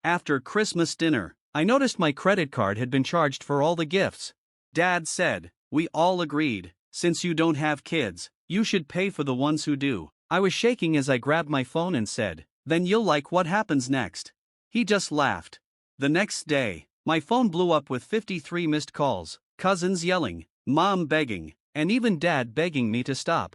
After Christmas dinner, I noticed my credit card had been charged for all the gifts. Dad said, "We all agreed, since you don't have kids, you should pay for the ones who do." I was shaking as I grabbed my phone and said, "Then you'll like what happens next." He just laughed. The next day, my phone blew up with 53 missed calls, cousins yelling, mom begging, and even dad begging me to stop.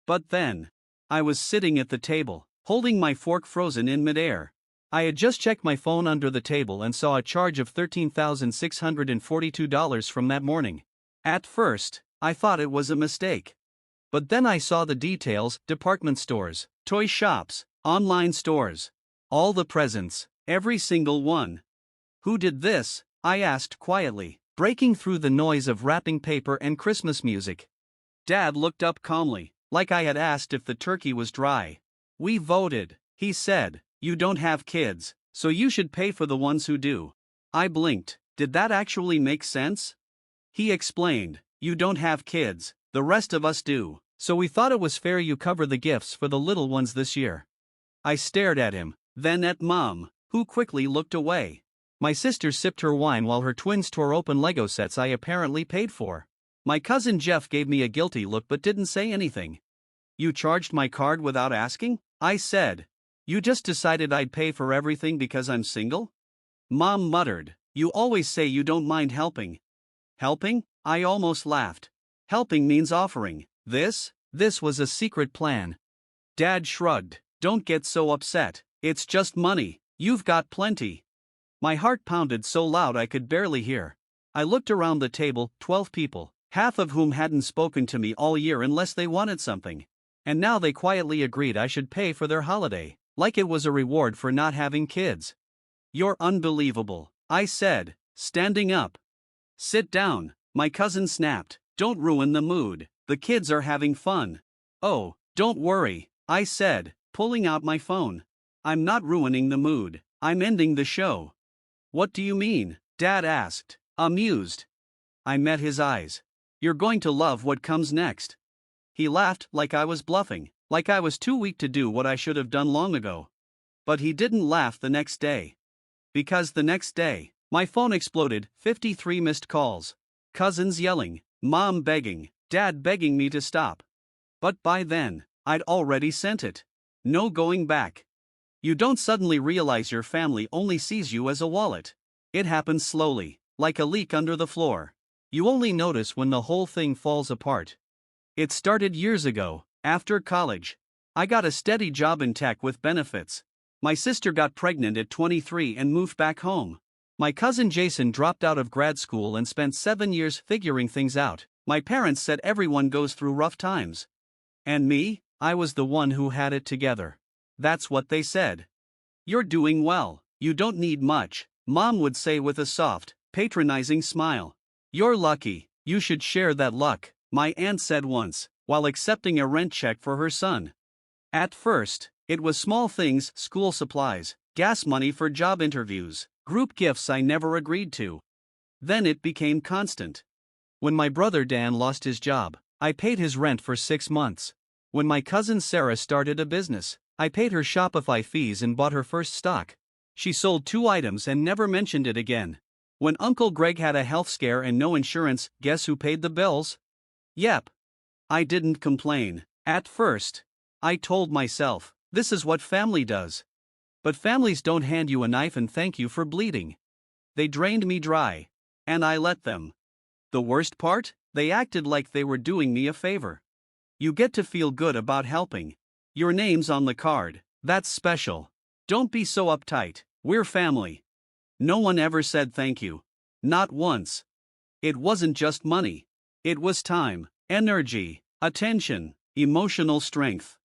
But then, I was sitting at the table, holding my fork frozen in midair. I had just checked my phone under the table and saw a charge of $13,642 from that morning. At first, I thought it was a mistake. But then I saw the details: department stores, toy shops, online stores. All the presents, every single one. Who did this? I asked quietly, breaking through the noise of wrapping paper and Christmas music. Dad looked up calmly, like I had asked if the turkey was dry. "We voted," he said. "You don't have kids, so you should pay for the ones who do." I blinked. Did that actually make sense? He explained, "You don't have kids, the rest of us do, so we thought it was fair you cover the gifts for the little ones this year." I stared at him, then at Mom, who quickly looked away. My sister sipped her wine while her twins tore open Lego sets I apparently paid for. My cousin Jeff gave me a guilty look but didn't say anything. "You charged my card without asking?" I said. "You just decided I'd pay for everything because I'm single?" Mom muttered, "You always say you don't mind helping." Helping? I almost laughed. Helping means offering. This was a secret plan. Dad shrugged. "Don't get so upset. It's just money. You've got plenty." My heart pounded so loud I could barely hear. I looked around the table, 12 people, half of whom hadn't spoken to me all year unless they wanted something. And now they quietly agreed I should pay for their holiday, like it was a reward for not having kids. "You're unbelievable," I said, standing up. "Sit down," my cousin snapped. "Don't ruin the mood. The kids are having fun." "Oh, don't worry," I said, pulling out my phone. "I'm not ruining the mood, I'm ending the show." "What do you mean?" Dad asked, amused. I met his eyes. "You're going to love what comes next." He laughed like I was bluffing, like I was too weak to do what I should have done long ago. But he didn't laugh the next day. Because the next day, my phone exploded, 53 missed calls. Cousins yelling, mom begging, dad begging me to stop. But by then, I'd already sent it. No going back. You don't suddenly realize your family only sees you as a wallet. It happens slowly, like a leak under the floor. You only notice when the whole thing falls apart. It started years ago, after college. I got a steady job in tech with benefits. My sister got pregnant at 23 and moved back home. My cousin Jason dropped out of grad school and spent 7 years figuring things out. My parents said everyone goes through rough times. And me, I was the one who had it together. That's what they said. "You're doing well, you don't need much," Mom would say with a soft, patronizing smile. "You're lucky, you should share that luck," my aunt said once, while accepting a rent check for her son. At first, it was small things: school supplies, gas money for job interviews, group gifts I never agreed to. Then it became constant. When my brother Dan lost his job, I paid his rent for 6 months. When my cousin Sarah started a business, I paid her Shopify fees and bought her first stock. She sold 2 items and never mentioned it again. When Uncle Greg had a health scare and no insurance, guess who paid the bills? Yep. I didn't complain. At first, I told myself, this is what family does. But families don't hand you a knife and thank you for bleeding. They drained me dry. And I let them. The worst part? They acted like they were doing me a favor. You get to feel good about helping. Your name's on the card. That's special. Don't be so uptight. We're family. No one ever said thank you. Not once. It wasn't just money. It was time, energy, attention, emotional strength.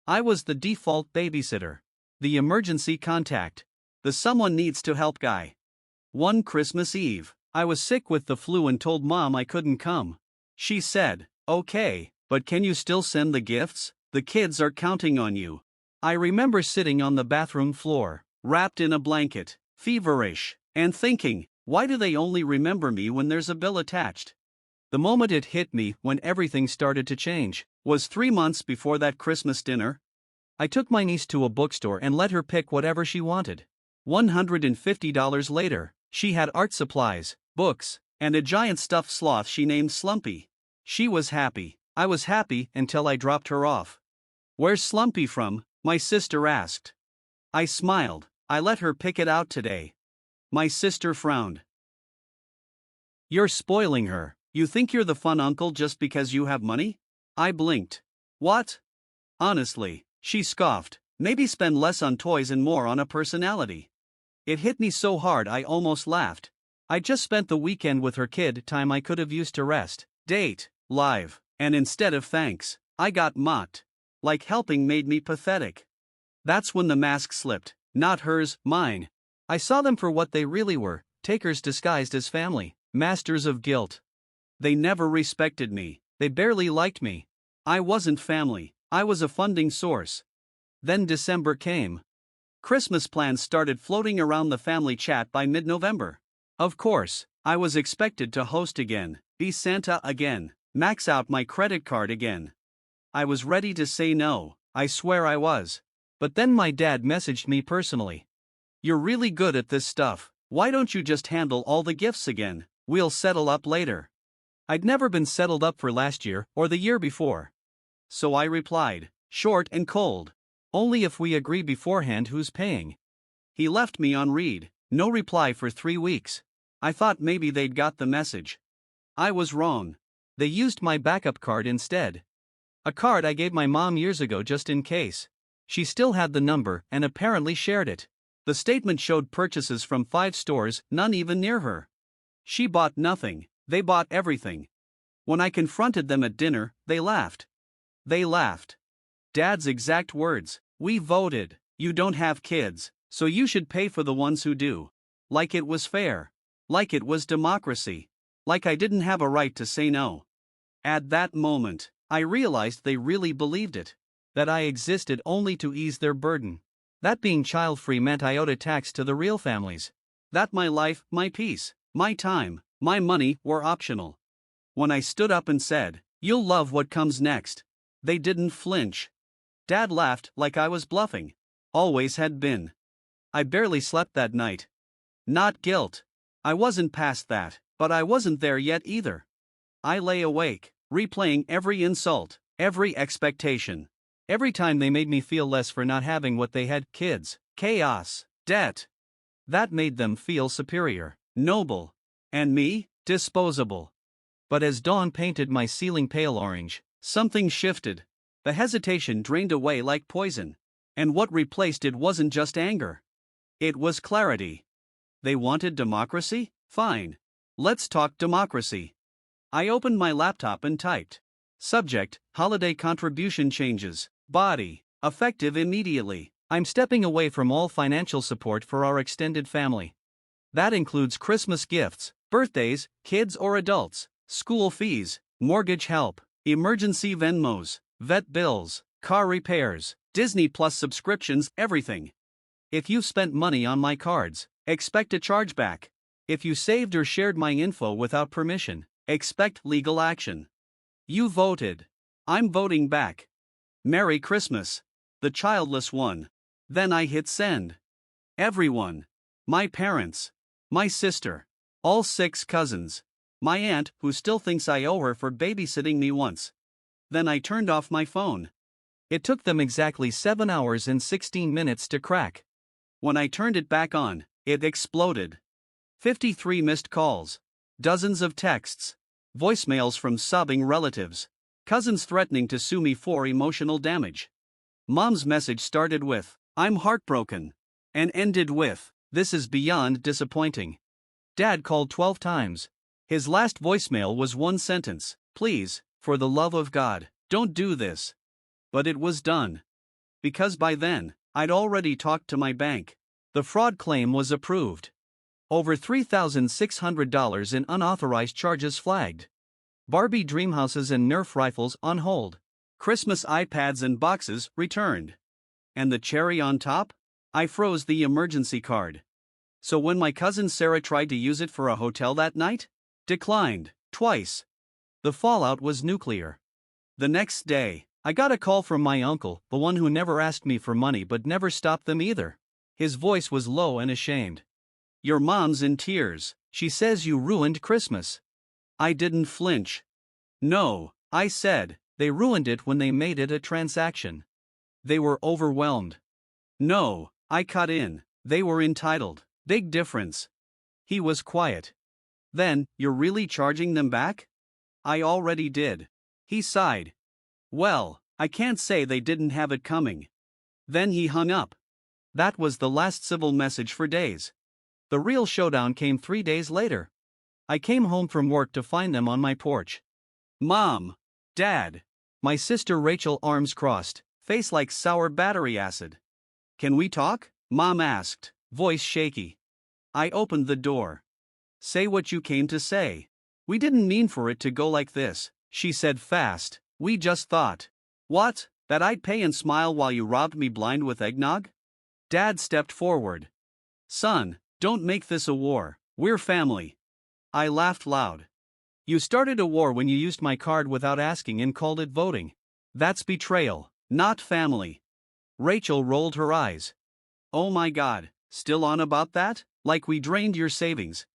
I was the default babysitter, the emergency contact, the someone needs to help guy. One Christmas Eve, I was sick with the flu and told Mom I couldn't come. She said, "Okay, but can you still send the gifts? The kids are counting on you." I remember sitting on the bathroom floor, wrapped in a blanket, feverish, and thinking, why do they only remember me when there's a bill attached? The moment it hit me, when everything started to change, was 3 months before that Christmas dinner. I took my niece to a bookstore and let her pick whatever she wanted. $150 later, she had art supplies, books, and a giant stuffed sloth she named Slumpy. She was happy. I was happy until I dropped her off. "Where's Slumpy from?" my sister asked. I smiled. "I let her pick it out today." My sister frowned. "You're spoiling her. You think you're the fun uncle just because you have money?" I blinked. "What?" "Honestly," she scoffed, "maybe spend less on toys and more on a personality." It hit me so hard I almost laughed. I just spent the weekend with her kid, time I could have used to rest, date, live, and instead of thanks, I got mocked. Like helping made me pathetic. That's when the mask slipped, not hers, mine. I saw them for what they really were, takers disguised as family, masters of guilt. They never respected me, they barely liked me. I wasn't family, I was a funding source. Then December came. Christmas plans started floating around the family chat by mid-November. Of course, I was expected to host again, be Santa again, max out my credit card again. I was ready to say no, I swear I was. But then my dad messaged me personally. "You're really good at this stuff, why don't you just handle all the gifts again? We'll settle up later." I'd never been settled up for last year or the year before. So I replied, short and cold. "Only if we agree beforehand who's paying." He left me on read, no reply for 3 weeks. I thought maybe they'd got the message. I was wrong. They used my backup card instead. A card I gave my mom years ago just in case. She still had the number and apparently shared it. The statement showed purchases from 5 stores, none even near her. She bought nothing, they bought everything. When I confronted them at dinner, they laughed. They laughed. Dad's exact words: "We voted, you don't have kids, so you should pay for the ones who do." Like it was fair. Like it was democracy. Like I didn't have a right to say no. At that moment, I realized they really believed it. That I existed only to ease their burden. That being child-free meant I owed a tax to the real families. That my life, my peace, my time, my money were optional. When I stood up and said, "You'll love what comes next," they didn't flinch. Dad laughed like I was bluffing. Always had been. I barely slept that night. Not guilt. I wasn't past that, but I wasn't there yet either. I lay awake, replaying every insult, every expectation. Every time they made me feel less for not having what they had: kids, chaos, debt. That made them feel superior, noble. And me, disposable. But as dawn painted my ceiling pale orange, something shifted. The hesitation drained away like poison. And what replaced it wasn't just anger. It was clarity. They wanted democracy? Fine. Let's talk democracy. I opened my laptop and typed. Subject: holiday contribution changes. Body: effective immediately. I'm stepping away from all financial support for our extended family. That includes Christmas gifts, birthdays, kids or adults, school fees, mortgage help, emergency Venmos, vet bills, car repairs, Disney Plus subscriptions, everything. If you've spent money on my cards, expect a chargeback. If you saved or shared my info without permission, expect legal action. You voted. I'm voting back. Merry Christmas. The childless one. Then I hit send. Everyone. My parents. My sister. All 6 cousins. My aunt, who still thinks I owe her for babysitting me once. Then I turned off my phone. It took them exactly 7 hours and 16 minutes to crack. When I turned it back on, it exploded. 53 missed calls. Dozens of texts. Voicemails from sobbing relatives. Cousins threatening to sue me for emotional damage. Mom's message started with, "I'm heartbroken," and ended with, "This is beyond disappointing." Dad called 12 times. His last voicemail was one sentence: "Please, for the love of God, don't do this." But it was done. Because by then, I'd already talked to my bank. The fraud claim was approved. Over $3,600 in unauthorized charges flagged. Barbie dreamhouses and Nerf rifles on hold. Christmas iPads and boxes returned. And the cherry on top? I froze the emergency card. So when my cousin Sarah tried to use it for a hotel that night, declined, twice. The fallout was nuclear. The next day, I got a call from my uncle, the one who never asked me for money but never stopped them either. His voice was low and ashamed. Your mom's in tears. She says you ruined Christmas. I didn't flinch. No, I said, they ruined it when they made it a transaction. They were overwhelmed. No, I cut in, they were entitled. Big difference. He was quiet. Then, you're really charging them back? I already did. He sighed. Well, I can't say they didn't have it coming. Then he hung up. That was the last civil message for days. The real showdown came 3 days later. I came home from work to find them on my porch. Mom! Dad! My sister Rachel, arms crossed, face like sour battery acid. Can we talk? Mom asked, voice shaky. I opened the door. Say what you came to say. We didn't mean for it to go like this, she said fast. We just thought. What? That I'd pay and smile while you robbed me blind with eggnog? Dad stepped forward. Son, don't make this a war. We're family. I laughed loud. You started a war when you used my card without asking and called it voting. That's betrayal, not family. Rachel rolled her eyes. Oh my God, still on about that? Like we drained your savings.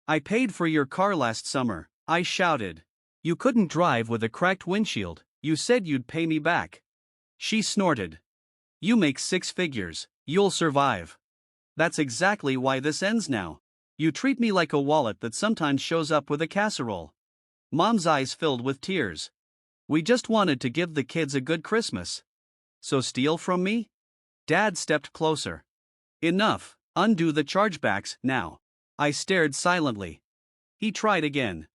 I paid for your car last summer, I shouted. You couldn't drive with a cracked windshield, you said you'd pay me back. She snorted. You make 6 figures, you'll survive. That's exactly why this ends now. You treat me like a wallet that sometimes shows up with a casserole. Mom's eyes filled with tears. We just wanted to give the kids a good Christmas. So steal from me? Dad stepped closer. Enough, undo the chargebacks now. I stared silently. He tried again.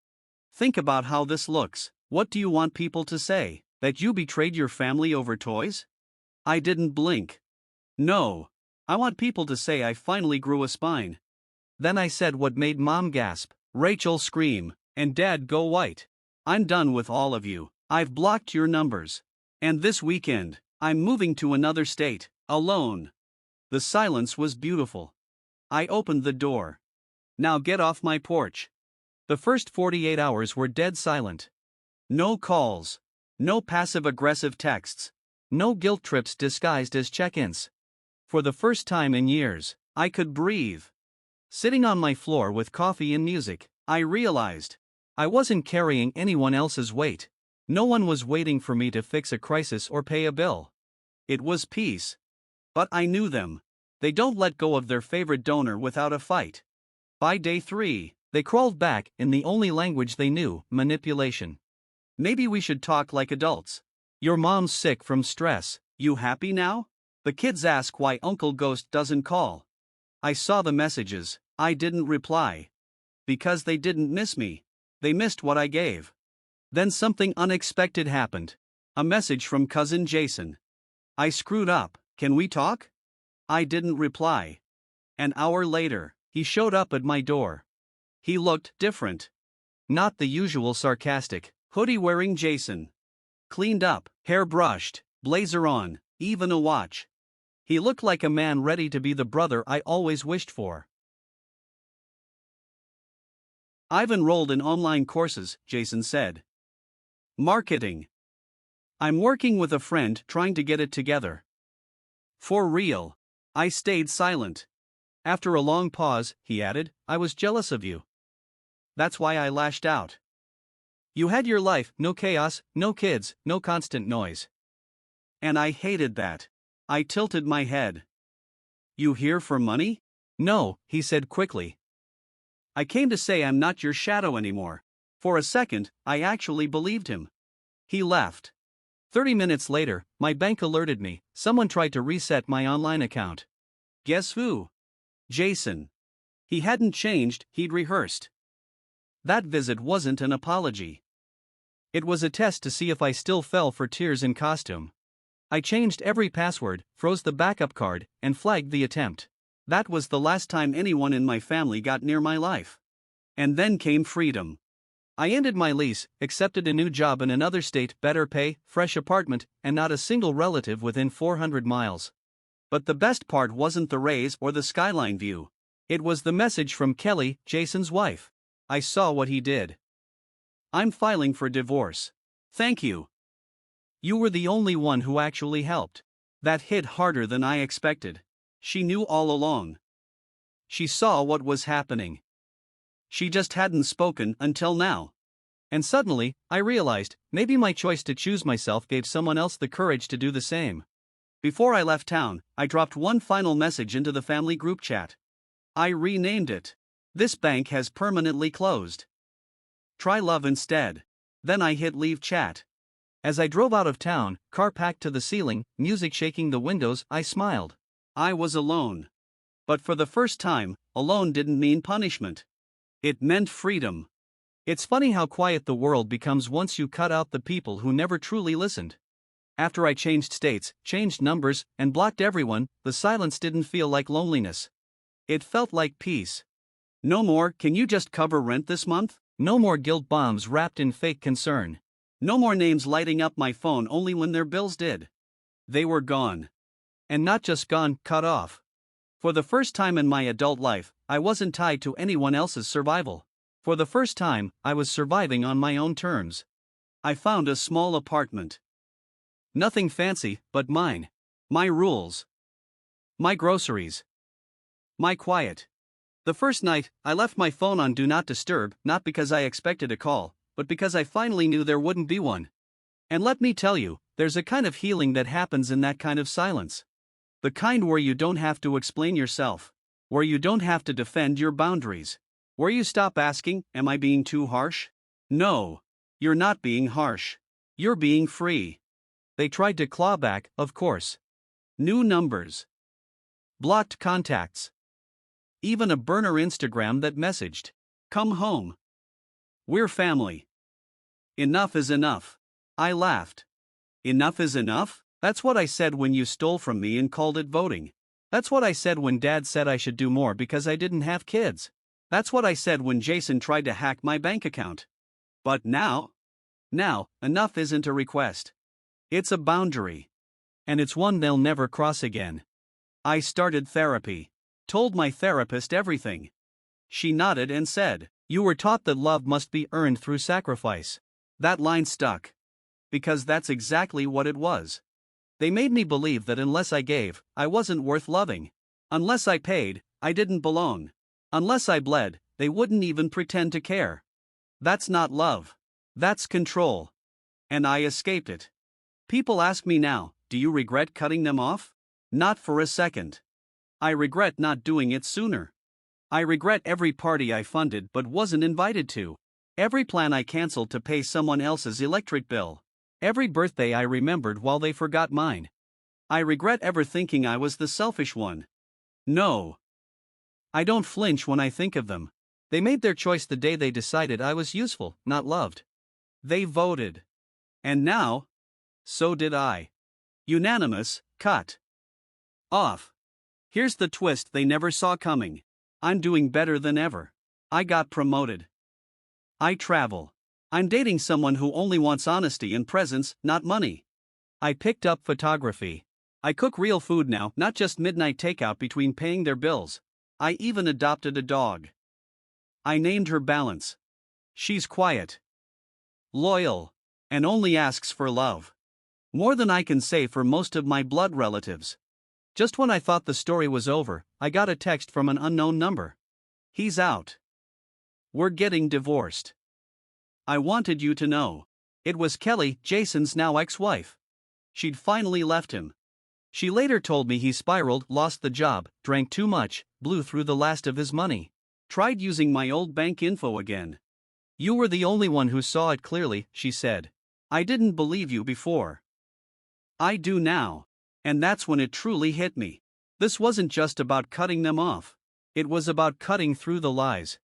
Think about how this looks. What do you want people to say? That you betrayed your family over toys? I didn't blink. No. I want people to say I finally grew a spine. Then I said what made Mom gasp, Rachel scream, and Dad go white. I'm done with all of you. I've blocked your numbers. And this weekend, I'm moving to another state, alone. The silence was beautiful. I opened the door. Now get off my porch. The first 48 hours were dead silent. No calls. No passive-aggressive texts. No guilt trips disguised as check-ins. For the first time in years, I could breathe. Sitting on my floor with coffee and music, I realized I wasn't carrying anyone else's weight. No one was waiting for me to fix a crisis or pay a bill. It was peace. But I knew them. They don't let go of their favorite donor without a fight. By day 3, they crawled back in the only language they knew, manipulation. Maybe we should talk like adults. Your mom's sick from stress. You happy now? The kids ask why Uncle Ghost doesn't call. I saw the messages. I didn't reply. Because they didn't miss me. They missed what I gave. Then something unexpected happened. A message from cousin Jason. I screwed up. Can we talk? I didn't reply. An hour later, he showed up at my door. He looked different. Not the usual sarcastic, hoodie-wearing Jason. Cleaned up, hair brushed, blazer on, even a watch. He looked like a man ready to be the brother I always wished for. I've enrolled in online courses, Jason said. Marketing. I'm working with a friend trying to get it together. For real. I stayed silent. After a long pause, he added, I was jealous of you. That's why I lashed out. You had your life, no chaos, no kids, no constant noise. And I hated that. I tilted my head. You here for money? No, he said quickly. I came to say I'm not your shadow anymore. For a second, I actually believed him. He left. 30 minutes later, my bank alerted me, someone tried to reset my online account. Guess who? Jason. He hadn't changed, he'd rehearsed. That visit wasn't an apology. It was a test to see if I still fell for tears in costume. I changed every password, froze the backup card, and flagged the attempt. That was the last time anyone in my family got near my life. And then came freedom. I ended my lease, accepted a new job in another state, better pay, fresh apartment, and not a single relative within 400 miles. But the best part wasn't the raise or the skyline view. It was the message from Kelly, Jason's wife. I saw what he did. I'm filing for divorce. Thank you. You were the only one who actually helped. That hit harder than I expected. She knew all along. She saw what was happening. She just hadn't spoken until now. And suddenly, I realized, maybe my choice to choose myself gave someone else the courage to do the same. Before I left town, I dropped one final message into the family group chat. I renamed it. This bank has permanently closed. Try love instead. Then I hit leave chat. As I drove out of town, car packed to the ceiling, music shaking the windows, I smiled. I was alone. But for the first time, alone didn't mean punishment. It meant freedom. It's funny how quiet the world becomes once you cut out the people who never truly listened. After I changed states, changed numbers, and blocked everyone, the silence didn't feel like loneliness. It felt like peace. No more, "Can you just cover rent this month?" No more guilt bombs wrapped in fake concern. No more names lighting up my phone only when their bills did. They were gone. And not just gone, cut off. For the first time in my adult life, I wasn't tied to anyone else's survival. For the first time, I was surviving on my own terms. I found a small apartment. Nothing fancy, but mine. My rules. My groceries. My quiet. The first night, I left my phone on Do Not Disturb, not because I expected a call, but because I finally knew there wouldn't be one. And let me tell you, there's a kind of healing that happens in that kind of silence. The kind where you don't have to explain yourself. Where you don't have to defend your boundaries. Where you stop asking, "Am I being too harsh?" No. You're not being harsh. You're being free. They tried to claw back, of course. New numbers. Blocked contacts. Even a burner Instagram that messaged, "Come home. We're family." Enough is enough. I laughed. Enough is enough? That's what I said when you stole from me and called it voting. That's what I said when Dad said I should do more because I didn't have kids. That's what I said when Jason tried to hack my bank account. But now, enough isn't a request. It's a boundary. And it's one they'll never cross again. I started therapy. Told my therapist everything. She nodded and said, "You were taught that love must be earned through sacrifice." That line stuck. Because that's exactly what it was. They made me believe that unless I gave, I wasn't worth loving. Unless I paid, I didn't belong. Unless I bled, they wouldn't even pretend to care. That's not love. That's control. And I escaped it. People ask me now, "Do you regret cutting them off?" Not for a second. I regret not doing it sooner. I regret every party I funded but wasn't invited to. Every plan I canceled to pay someone else's electric bill. Every birthday I remembered while they forgot mine. I regret ever thinking I was the selfish one. No. I don't flinch when I think of them. They made their choice the day they decided I was useful, not loved. They voted. And now, so did I. Unanimous, cut off. Here's the twist they never saw coming. I'm doing better than ever. I got promoted. I travel. I'm dating someone who only wants honesty and presence, not money. I picked up photography. I cook real food now, not just midnight takeout between paying their bills. I even adopted a dog. I named her Balance. She's quiet, loyal, and only asks for love. More than I can say for most of my blood relatives. Just when I thought the story was over, I got a text from an unknown number. "He's out. We're getting divorced. I wanted you to know." It was Kelly, Jason's now ex-wife. She'd finally left him. She later told me he spiraled, lost the job, drank too much, blew through the last of his money. Tried using my old bank info again. "You were the only one who saw it clearly," she said. "I didn't believe you before. I do now." And that's when it truly hit me. This wasn't just about cutting them off. It was about cutting through the lies.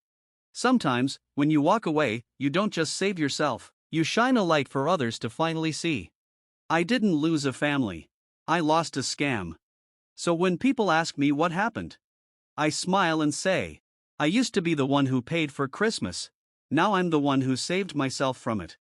Sometimes, when you walk away, you don't just save yourself, you shine a light for others to finally see. I didn't lose a family. I lost a scam. So when people ask me what happened, I smile and say, I used to be the one who paid for Christmas. Now I'm the one who saved myself from it.